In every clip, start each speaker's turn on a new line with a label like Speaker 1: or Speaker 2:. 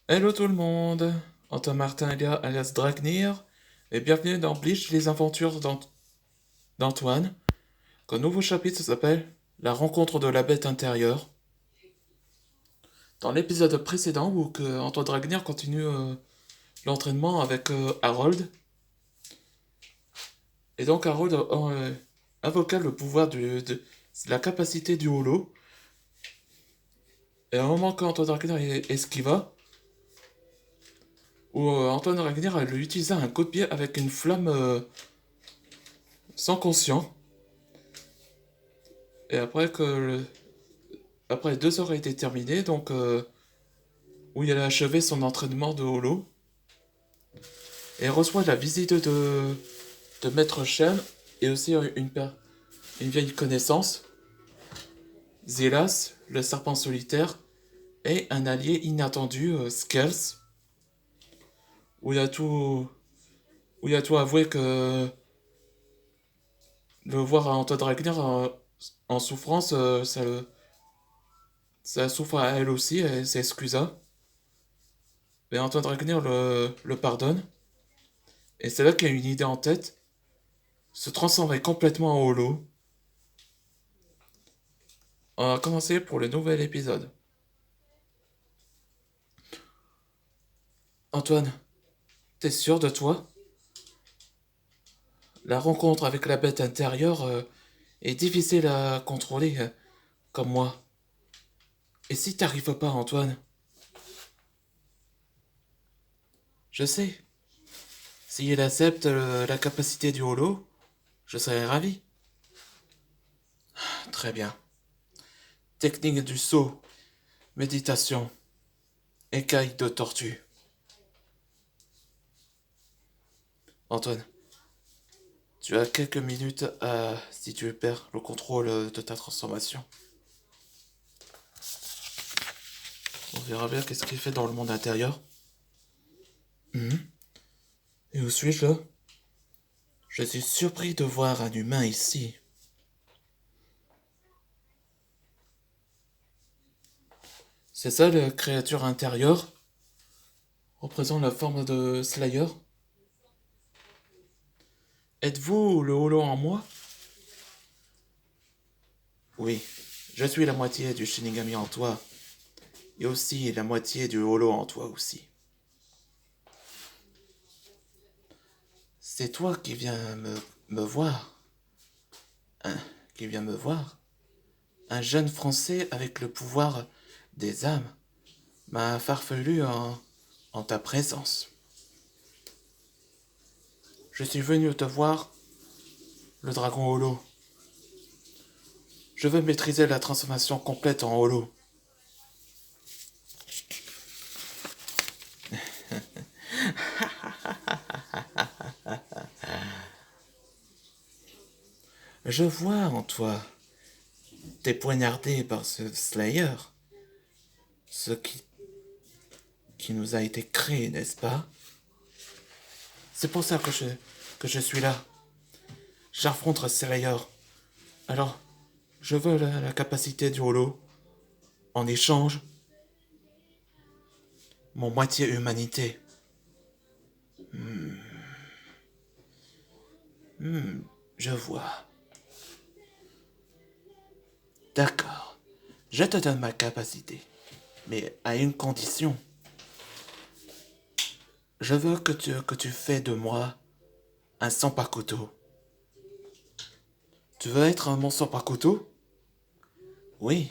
Speaker 1: Hello tout le monde, Antoine Martin alias Dragnir, et bienvenue dans Bleach, les aventures d'Antoine. Un nouveau chapitre s'appelle La rencontre de la bête intérieure. Dans l'épisode précédent, où Antoine Dragnir continue l'entraînement avec Harold, et donc Harold invoqua le pouvoir de la capacité du holo, et à un moment qu'Antoine Dragnir esquiva, où Antoine Dragnir utilisa un coup de pied avec une flamme sans conscient. Et après 2 heures a été terminé, donc où il a achevé son entraînement de holo, et reçoit la visite de Maître Shen et aussi une vieille connaissance, Zélas, le serpent solitaire, et un allié inattendu, Skells, où il a tout, où il a tout avoué que le voir à Antoine Ragnar en souffrance, ça souffre à elle aussi, et s'excusa. Mais Antoine Ragnar le pardonne. Et c'est là qu'il a une idée en tête, se transformer complètement en holo. On va commencer pour le nouvel épisode. Antoine, t'es sûr de toi? La rencontre avec la bête intérieure est difficile à contrôler, comme moi. Et si t'arrives pas, Antoine? Je sais. S'il accepte la capacité du holo, je serai ravi. Très bien. Technique du saut, méditation, écaille de tortue. Antoine, tu as quelques minutes si tu perds le contrôle de ta transformation. On verra bien qu'est-ce qu'il fait dans le monde intérieur. Et où suis-je là? Je suis surpris de voir un humain ici. C'est ça la créature intérieure, représentant la forme de Slayer. Êtes-vous le holo en moi? Oui, je suis la moitié du Shinigami en toi, et aussi la moitié du holo en toi aussi. C'est toi qui viens me voir. Hein, qui vient me voir. Un jeune Français avec le pouvoir des âmes m'a farfelu en ta présence. Je suis venu te voir, le dragon holo. Je veux maîtriser la transformation complète en holo. Je vois en toi, t'es poignardé par ce Slayer, ce qui nous a été créé, n'est-ce pas? C'est pour ça que je suis là. J'affronte Slayer. Alors, je veux la capacité du holo. En échange, mon moitié humanité. Je vois. D'accord. Je te donne ma capacité. Mais à une condition. Je veux que tu fais de moi un sans-pas-couteau. Tu veux être mon sans-pas-couteau? Oui.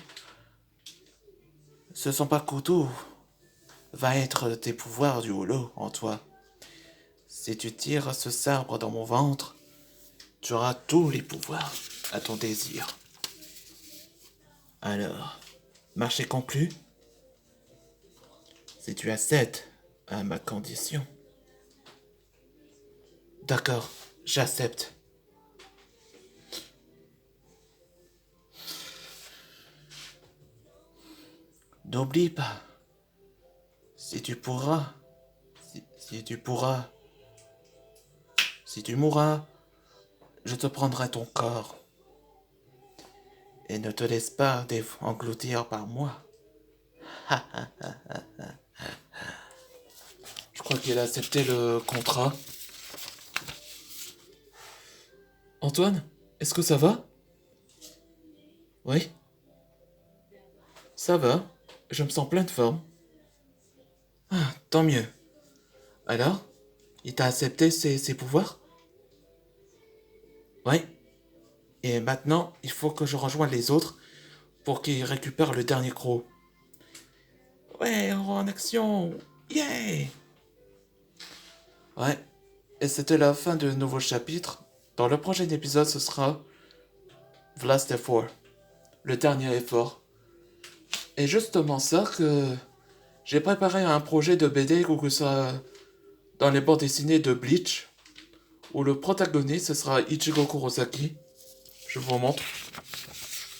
Speaker 1: Ce sans-pas-couteau va être tes pouvoirs du holo en toi. Si tu tires ce sabre dans mon ventre, tu auras tous les pouvoirs à ton désir. Alors, marché conclu? Si tu acceptes à ma condition. D'accord, j'accepte. N'oublie pas, si tu pourras, si tu pourras, si tu mourras, je te prendrai ton corps. Et ne te laisse pas engloutir par moi. crois qu'il a accepté le contrat. Antoine, est-ce que ça va? Oui, ça va. Je me sens plein de forme. Ah, tant mieux. Alors, il t'a accepté ses pouvoirs? Oui. Et maintenant, il faut que je rejoigne les autres pour qu'ils récupèrent le dernier croc. Ouais, en action! Yeah! Ouais. Et c'était la fin de nouveau chapitre. Dans le prochain épisode, ce sera The Last Effort. Le dernier effort. Et justement ça que j'ai préparé un projet de BD où ça dans les bandes dessinées de Bleach, où le protagoniste ce sera Ichigo Kurosaki. Je vous montre.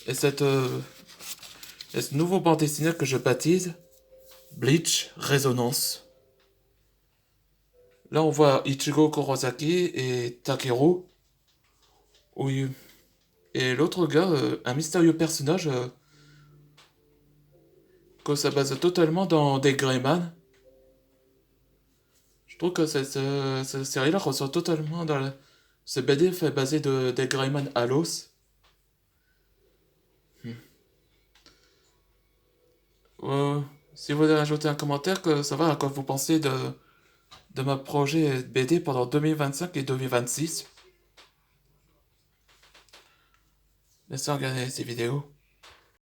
Speaker 1: Et ce nouveau bande dessinée que je baptise Bleach Résonance. Là, on voit Ichigo Kurosaki et Takeru. Oui. Et l'autre gars, un mystérieux personnage que ça base totalement dans des Greyman. Je trouve que cette série-là ressort totalement dans la... Ce BD fait basé des Greyman à l'os. Euh, Si vous voulez ajouter un commentaire, que ça va à quoi vous pensez de ma projet BD pendant 2025 et 2026. Laissez regarder ces vidéos.